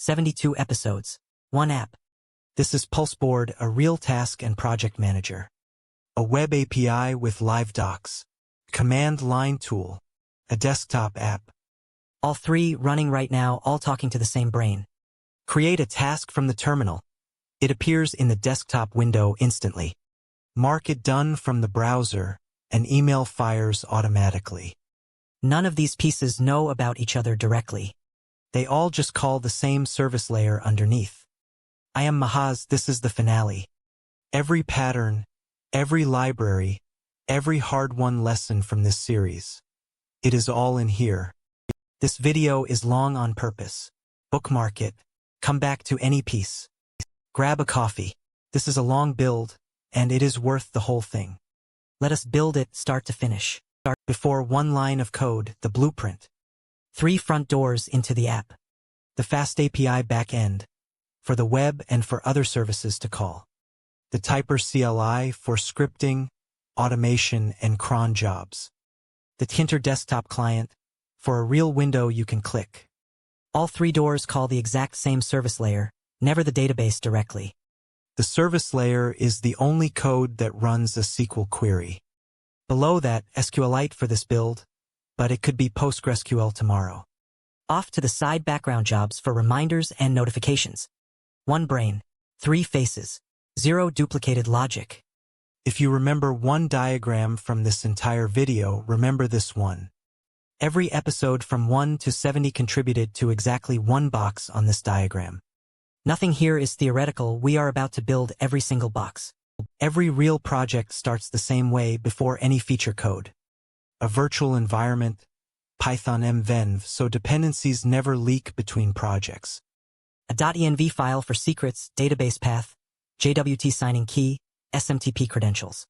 72 episodes. 1 app. This is PulseBoard, a real task and project manager. A web API with live docs. Command line tool. A desktop app. All three running right now, all talking to the same brain. Create a task from the terminal. It appears in the desktop window instantly. Mark it done from the browser, and email fires automatically. None of these pieces know about each other directly. They all just call the same service layer underneath. I am Mahaz, this is the finale. Every pattern, every library, every hard-won lesson from this series. It is all in here. This video is long on purpose. Bookmark it. Come back to any piece. Grab a coffee. This is a long build, and it is worth the whole thing. Let us build it start to finish. Start before one line of code, the blueprint. 3 front doors into the app. The FastAPI Backend, for the web and for other services to call. The Typer CLI for scripting, automation, and cron jobs. The Tkinter Desktop Client, for a real window you can click. All 3 doors call the exact same service layer, never the database directly. The service layer is the only code that runs a SQL query. Below that, SQLite for this build, but it could be PostgreSQL tomorrow. Off to the side background jobs for reminders and notifications. 1 brain, 3 faces, 0 duplicated logic. If you remember one diagram from this entire video, remember this one. Every episode from 1 to 70 contributed to exactly 1 box on this diagram. Nothing here is theoretical, we are about to build every single box. Every real project starts the same way before any feature code. A virtual environment, Python mvenv, so dependencies never leak between projects. A .env file for secrets, database path, JWT signing key, SMTP credentials.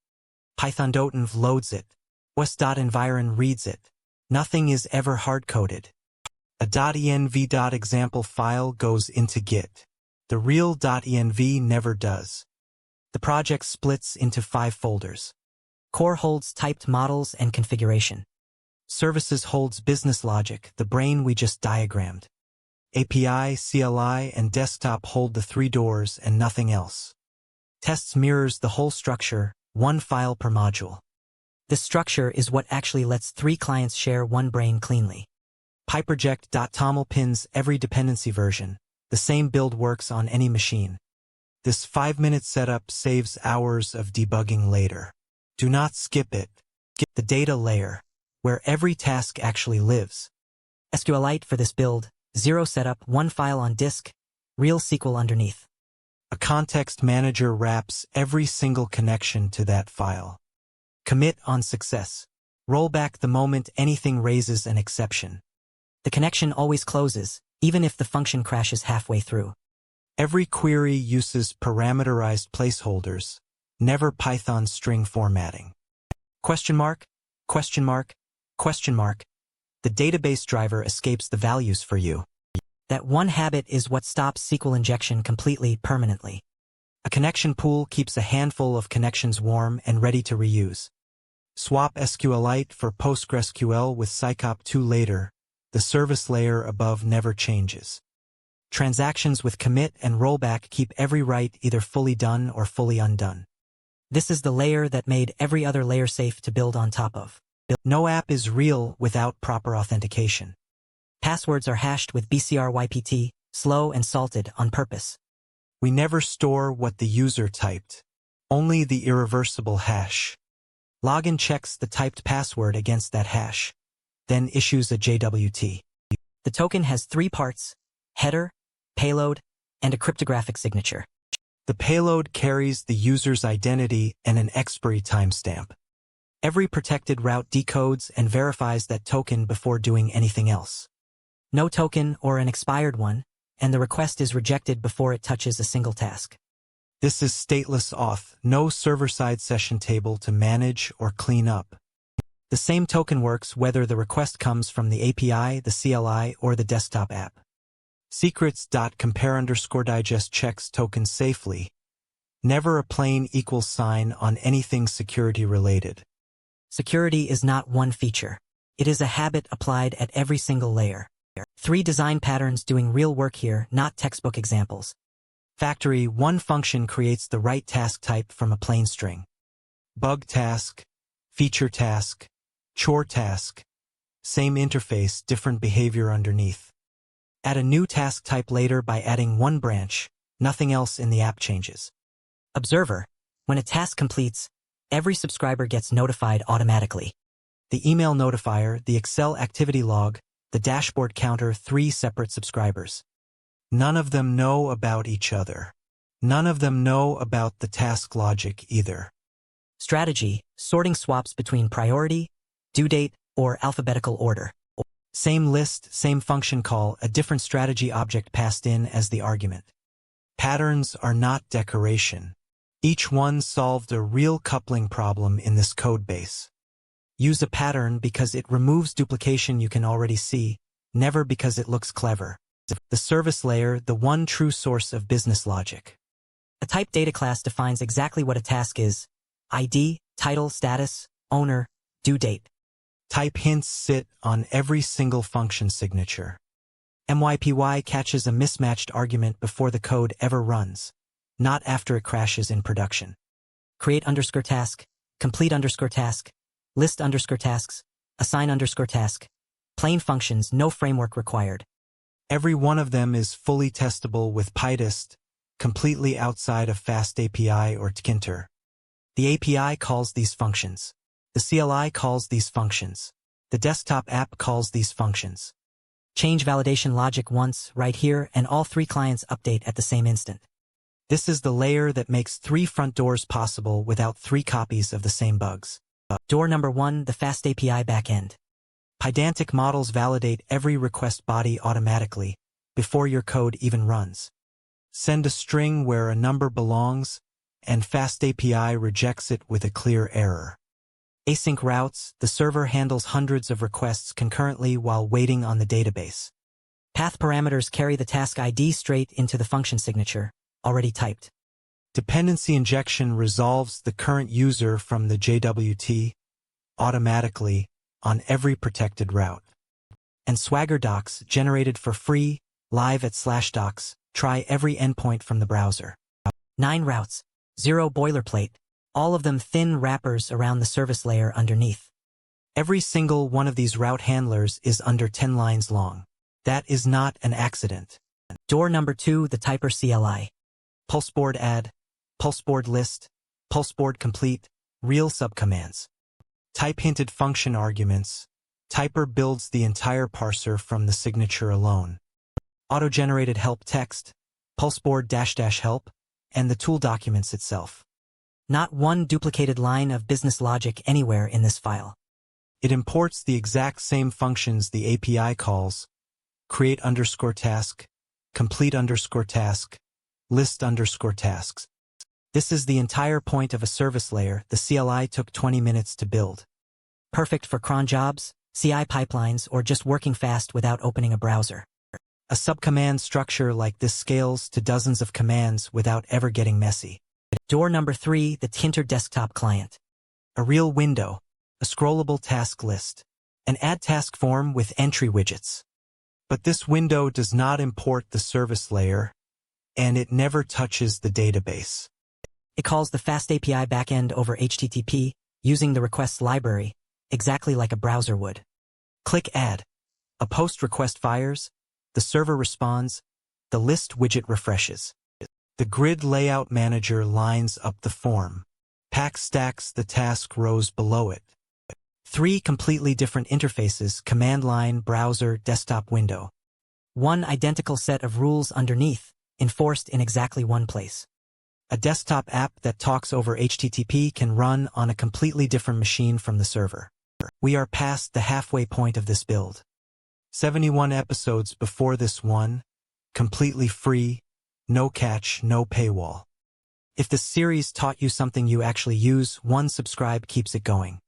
Python.env loads it. OS.environ reads it. Nothing is ever hard-coded. A .env.example file goes into Git. The real .env never does. The project splits into 5 folders. Core holds typed models and configuration. Services holds business logic, the brain we just diagrammed. API, CLI, and desktop hold the 3 doors and nothing else. Tests mirrors the whole structure, 1 file per module. This structure is what actually lets 3 clients share 1 brain cleanly. PyProject.toml pins every dependency version. The same build works on any machine. This 5-minute setup saves hours of debugging later. Do not skip it. Skip the data layer, where every task actually lives. SQLite for this build, 0 setup, 1 file on disk, real SQL underneath. A context manager wraps every single connection to that file. Commit on success. Roll back the moment anything raises an exception. The connection always closes, even if the function crashes halfway through. Every query uses parameterized placeholders, never Python string formatting. Question mark, question mark, question mark. The database driver escapes the values for you. That one habit is what stops SQL injection completely, permanently. A connection pool keeps a handful of connections warm and ready to reuse. Swap SQLite for PostgreSQL with psycop2 later. The service layer above never changes. Transactions with commit and rollback keep every write either fully done or fully undone. This is the layer that made every other layer safe to build on top of. No app is real without proper authentication. Passwords are hashed with bcrypt, slow and salted on purpose. We never store what the user typed, only the irreversible hash. Login checks the typed password against that hash, then issues a JWT. The token has 3 parts: header, payload, and a cryptographic signature. The payload carries the user's identity and an expiry timestamp. Every protected route decodes and verifies that token before doing anything else. No token or an expired one, and the request is rejected before it touches a single task. This is stateless auth, no server-side session table to manage or clean up. The same token works whether the request comes from the API, the CLI, or the desktop app. Secrets.compare_digest checks tokens safely. Never a plain equals sign on anything security related. Security is not one feature. It is a habit applied at every single layer. 3 design patterns doing real work here, not textbook examples. Factory, one function creates the right task type from a plain string. Bug task, feature task, chore task. Same interface, different behavior underneath. Add a new task type later by adding one branch, nothing else in the app changes. Observer, when a task completes, every subscriber gets notified automatically. The email notifier, the Excel activity log, the dashboard counter, 3 separate subscribers. None of them know about each other. None of them know about the task logic either. Strategy, sorting swaps between priority, due date, or alphabetical order. Same list, same function call, a different strategy object passed in as the argument. Patterns are not decoration. Each one solved a real coupling problem in this code base. Use a pattern because it removes duplication you can already see, never because it looks clever. The service layer, the one true source of business logic. A type data class defines exactly what a task is: ID, title, status, owner, due date. Type hints sit on every single function signature. MYPY catches a mismatched argument before the code ever runs, not after it crashes in production. Create _ task, complete _ task, list _ tasks, assign _ task. Plain functions, no framework required. Every one of them is fully testable with pytest, completely outside of FastAPI or Tkinter. The API calls these functions. The CLI calls these functions. The desktop app calls these functions. Change validation logic once, right here, and all 3 clients update at the same instant. This is the layer that makes 3 front doors possible without 3 copies of the same bugs. Door number 1, the FastAPI Backend. Pydantic models validate every request body automatically, before your code even runs. Send a string where a number belongs, and FastAPI rejects it with a clear error. Async routes, the server handles hundreds of requests concurrently while waiting on the database. Path parameters carry the task ID straight into the function signature, already typed. Dependency injection resolves the current user from the JWT automatically on every protected route. And Swagger docs generated for free, live at /docs, try every endpoint from the browser. 9 routes, 0 boilerplate, all of them thin wrappers around the service layer underneath. Every single one of these route handlers is under 10 lines long. That is not an accident. Door number 2, the typer CLI. PulseBoard add, PulseBoard list, PulseBoard complete, real subcommands. Type hinted function arguments. Typer builds the entire parser from the signature alone. Auto-generated help text, PulseBoard -- help, and the tool documents itself. Not one duplicated line of business logic anywhere in this file. It imports the exact same functions the API calls: create _ task, complete _ task, list _ tasks. This is the entire point of a service layer the CLI took 20 minutes to build. Perfect for cron jobs, CI pipelines, or just working fast without opening a browser. A subcommand structure like this scales to dozens of commands without ever getting messy. Door number 3, the Tkinter Desktop Client. A real window, a scrollable task list, an add task form with entry widgets. But this window does not import the service layer, and it never touches the database. It calls the FastAPI Backend over HTTP, using the requests library, exactly like a browser would. Click Add. A post request fires, the server responds, the list widget refreshes. The grid layout manager lines up the form. Pack stacks the task rows below it. 3 completely different interfaces: command line, browser, desktop window. 1 identical set of rules underneath, enforced in exactly one place. A desktop app that talks over HTTP can run on a completely different machine from the server. We are past the halfway point of this build. 71 episodes before this one, completely free, no catch, no paywall. If this series taught you something you actually use, 1 subscribe keeps it going.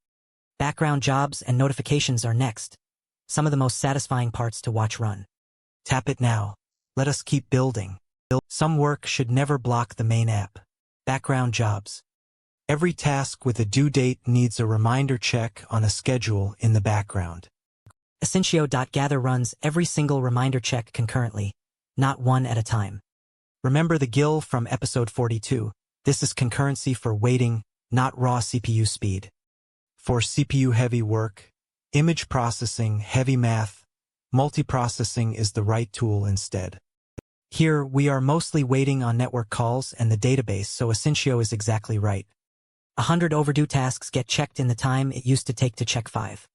Background jobs and notifications are next, some of the most satisfying parts to watch run. Tap it now. Let us keep building. Some work should never block the main app. Background jobs. Every task with a due date needs a reminder check on a schedule in the background. Asyncio.gather runs every single reminder check concurrently, not one at a time. Remember the GIL from episode 42. This is concurrency for waiting, not raw CPU speed. For CPU-heavy work, image processing, heavy math, multiprocessing is the right tool instead. Here, we are mostly waiting on network calls and the database, so Asyncio is exactly right. 100 overdue tasks get checked in the time it used to take to check 5.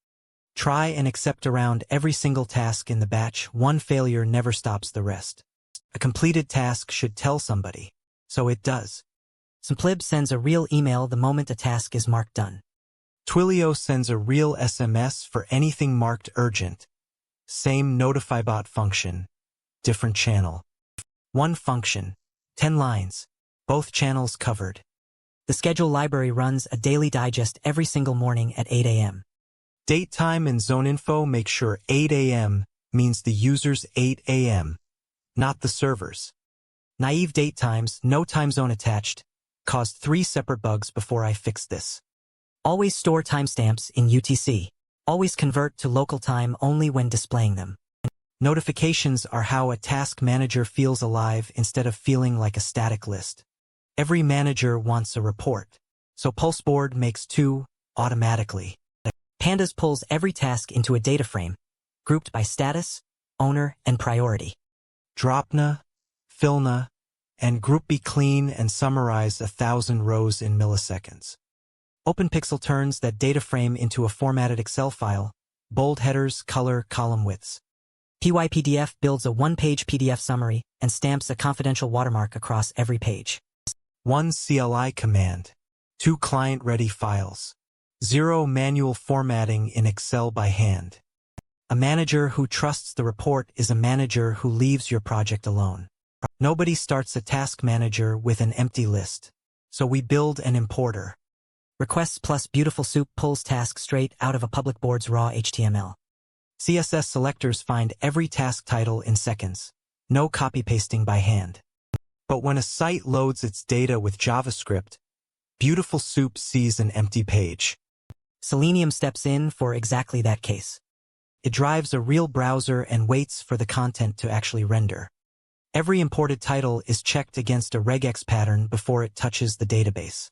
Try and accept around every single task in the batch. One failure never stops the rest. A completed task should tell somebody, so it does. Simplib sends a real email the moment a task is marked done. Twilio sends a real SMS for anything marked urgent. Same notifybot function, different channel. One function, 10 lines, both channels covered. The schedule library runs a daily digest every single morning at 8 a.m. Date time and zone info make sure 8 a.m. means the user's 8 a.m., not the server's. Naive date times, no time zone attached, caused 3 separate bugs before I fixed this. Always store timestamps in UTC. Always convert to local time only when displaying them. Notifications are how a task manager feels alive instead of feeling like a static list. Every manager wants a report, so PulseBoard makes 2 automatically. Pandas pulls every task into a data frame, grouped by status, owner, and priority. Dropna, Fillna, and GroupB clean and summarize 1,000 rows in milliseconds. OpenPixel turns that data frame into a formatted Excel file, bold headers, color, column widths. PyPDF builds a one-page PDF summary and stamps a confidential watermark across every page. 1 CLI command, 2 client-ready files, 0 manual formatting in Excel by hand. A manager who trusts the report is a manager who leaves your project alone. Nobody starts a task manager with an empty list, so we build an importer. Requests plus BeautifulSoup pulls tasks straight out of a public board's raw HTML. CSS selectors find every task title in seconds, no copy-pasting by hand. But when a site loads its data with JavaScript, BeautifulSoup sees an empty page. Selenium steps in for exactly that case. It drives a real browser and waits for the content to actually render. Every imported title is checked against a regex pattern before it touches the database.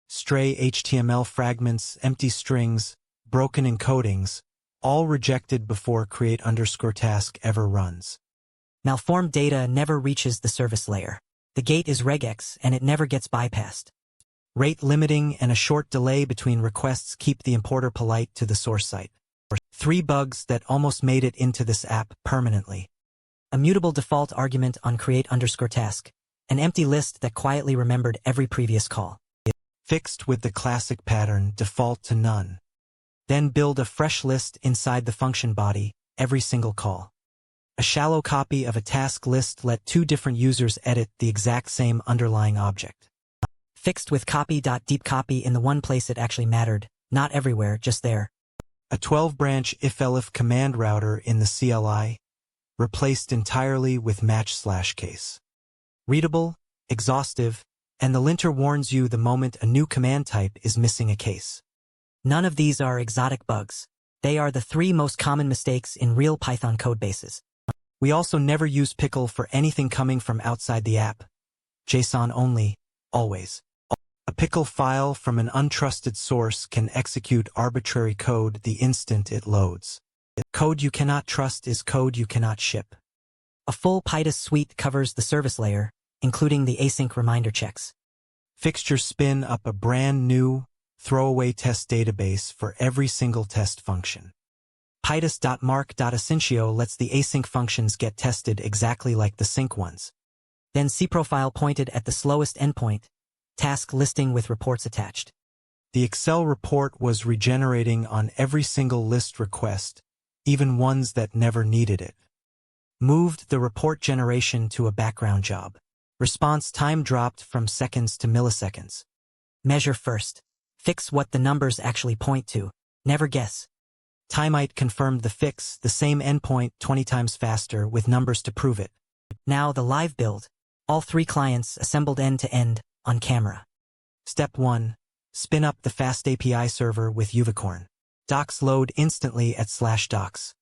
Stray HTML fragments, empty strings, broken encodings, all rejected before create_task ever runs. Malformed data never reaches the service layer. The gate is regex and it never gets bypassed. Rate limiting and a short delay between requests keep the importer polite to the source site. 3 bugs that almost made it into this app permanently. A mutable default argument on create_task, an empty list that quietly remembered every previous call. Fixed with the classic pattern, default to none. Then build a fresh list inside the function body, every single call. A shallow copy of a task list let 2 different users edit the exact same underlying object. Fixed with copy.deepCopy in the one place it actually mattered, not everywhere, just there. A 12-branch if-elif command router in the CLI, replaced entirely with match/case. Readable, exhaustive, and the linter warns you the moment a new command type is missing a case. None of these are exotic bugs. They are the 3 most common mistakes in real Python codebases. We also never use pickle for anything coming from outside the app. JSON only, always. A pickle file from an untrusted source can execute arbitrary code the instant it loads. Code you cannot trust is code you cannot ship. A full pytest suite covers the service layer, including the async reminder checks. Fixture spin up a brand new, throwaway test database for every single test function. pytest.mark.asyncio lets the async functions get tested exactly like the sync ones. Then cprofile pointed at the slowest endpoint, task listing with reports attached. The Excel report was regenerating on every single list request, even ones that never needed it. Moved the report generation to a background job. Response time dropped from seconds to milliseconds. Measure first. Fix what the numbers actually point to. Never guess. Timite confirmed the fix, the same endpoint 20 times faster with numbers to prove it. Now the live build. All 3 clients assembled end-to-end, on camera. Step 1. Spin up the FastAPI server with Uvicorn. Docs load instantly at /docs.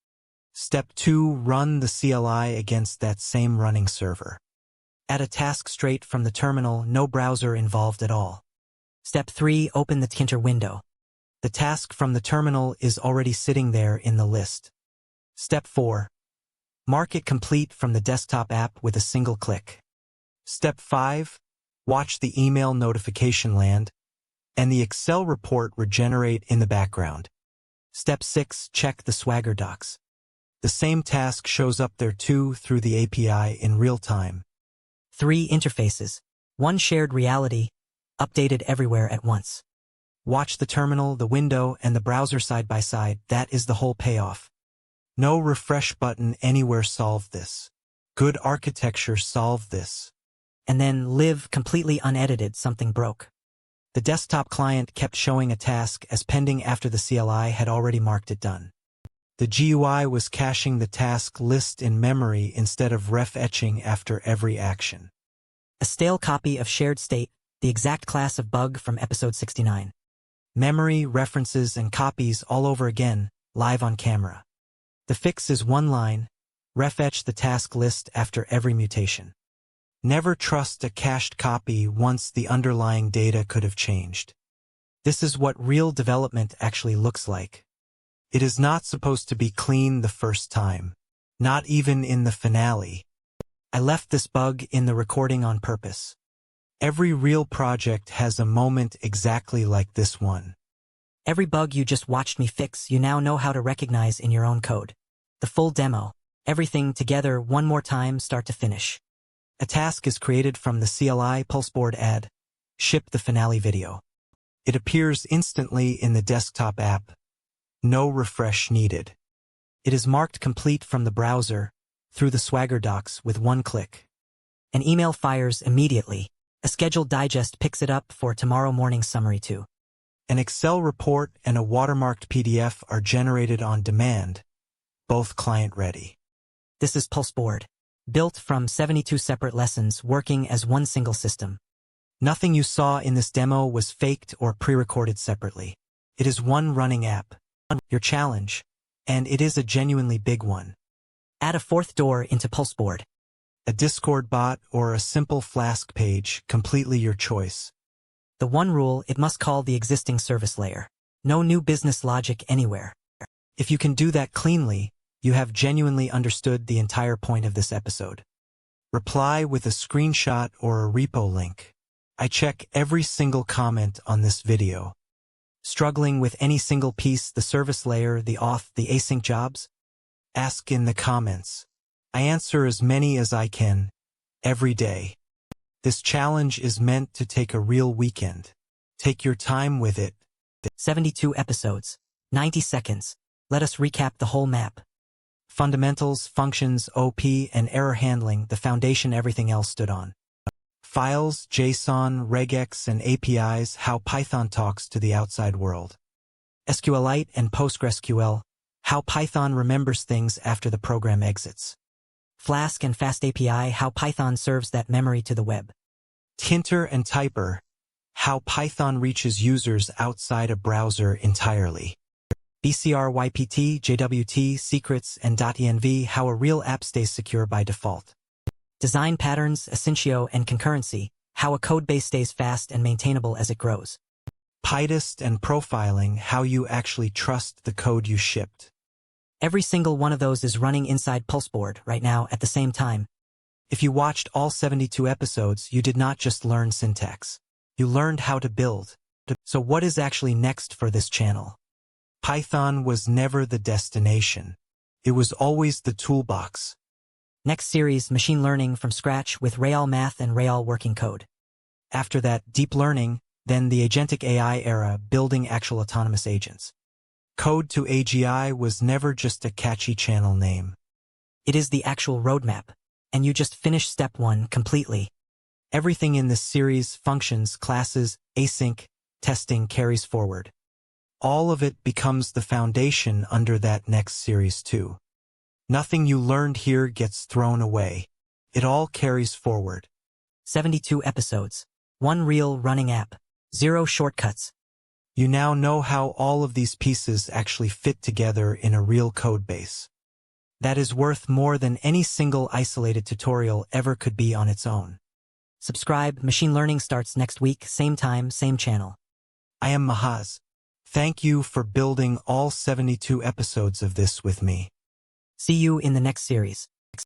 Step 2. Run the CLI against that same running server. Add a task straight from the terminal, no browser involved at all. Step 3. Open the Tkinter window. The task from the terminal is already sitting there in the list. Step 4. Mark it complete from the desktop app with a single click. Step 5. Watch the email notification land and the Excel report regenerate in the background. Step 6. Check the Swagger docs. The same task shows up there too through the API in real time. 3 interfaces. 1 shared reality, updated everywhere at once. Watch the terminal, the window, and the browser side by side. That is the whole payoff. No refresh button anywhere solved this. Good architecture solved this. And then live completely unedited, something broke. The desktop client kept showing a task as pending after the CLI had already marked it done. The GUI was caching the task list in memory instead of ref etching after every action. A stale copy of shared state, the exact class of bug from episode 69. Memory, references, and copies all over again, live on camera. The fix is one line: ref etch the task list after every mutation. Never trust a cached copy once the underlying data could have changed. This is what real development actually looks like. It is not supposed to be clean the first time, not even in the finale. I left this bug in the recording on purpose. Every real project has a moment exactly like this one. Every bug you just watched me fix, you now know how to recognize in your own code. The full demo, everything together one more time, start to finish. A task is created from the CLI PulseBoard add, ship the finale video. It appears instantly in the desktop app. No refresh needed. It is marked complete from the browser, through the Swagger docs with one click. An email fires immediately. A scheduled digest picks it up for tomorrow morning's summary too. An Excel report and a watermarked PDF are generated on demand, both client-ready. This is PulseBoard, built from 72 separate lessons working as one single system. Nothing you saw in this demo was faked or pre-recorded separately. It is one running app. Your challenge, and it is a genuinely big one. Add a 4th door into PulseBoard. A Discord bot or a simple Flask page, completely your choice. The one rule: it must call the existing service layer. No new business logic anywhere. If you can do that cleanly, you have genuinely understood the entire point of this episode. Reply with a screenshot or a repo link. I check every single comment on this video. Struggling with any single piece, the service layer, the auth, the async jobs? Ask in the comments. I answer as many as I can, every day. This challenge is meant to take a real weekend. Take your time with it. 72 episodes, 90 seconds. Let us recap the whole map. Fundamentals, functions, OP, and error handling, the foundation everything else stood on. Files, JSON, regex, and APIs, how Python talks to the outside world. SQLite and PostgreSQL, how Python remembers things after the program exits. Flask and FastAPI, how Python serves that memory to the web. Tkinter and Typer, how Python reaches users outside a browser entirely. bcrypt, JWT, secrets, and .env, how a real app stays secure by default. Design patterns, Asyncio, and concurrency, how a codebase stays fast and maintainable as it grows. PyTest and profiling, how you actually trust the code you shipped. Every single one of those is running inside PulseBoard right now at the same time. If you watched all 72 episodes, you did not just learn syntax. You learned how to build. So what is actually next for this channel? Python was never the destination. It was always the toolbox. Next series, machine learning from scratch with Real math and Real working code. After that, deep learning, then the agentic AI era, building actual autonomous agents. CodeToAGI was never just a catchy channel name. It is the actual roadmap, and you just finished step 1 completely. Everything in this series, functions, classes, async, testing, carries forward. All of it becomes the foundation under that next series too. Nothing you learned here gets thrown away. It all carries forward. 72 episodes. One real running app. 0 shortcuts. You now know how all of these pieces actually fit together in a real code base. That is worth more than any single isolated tutorial ever could be on its own. Subscribe, machine learning starts next week, same time, same channel. I am Mahaz. Thank you for building all 72 episodes of this with me. See you in the next series.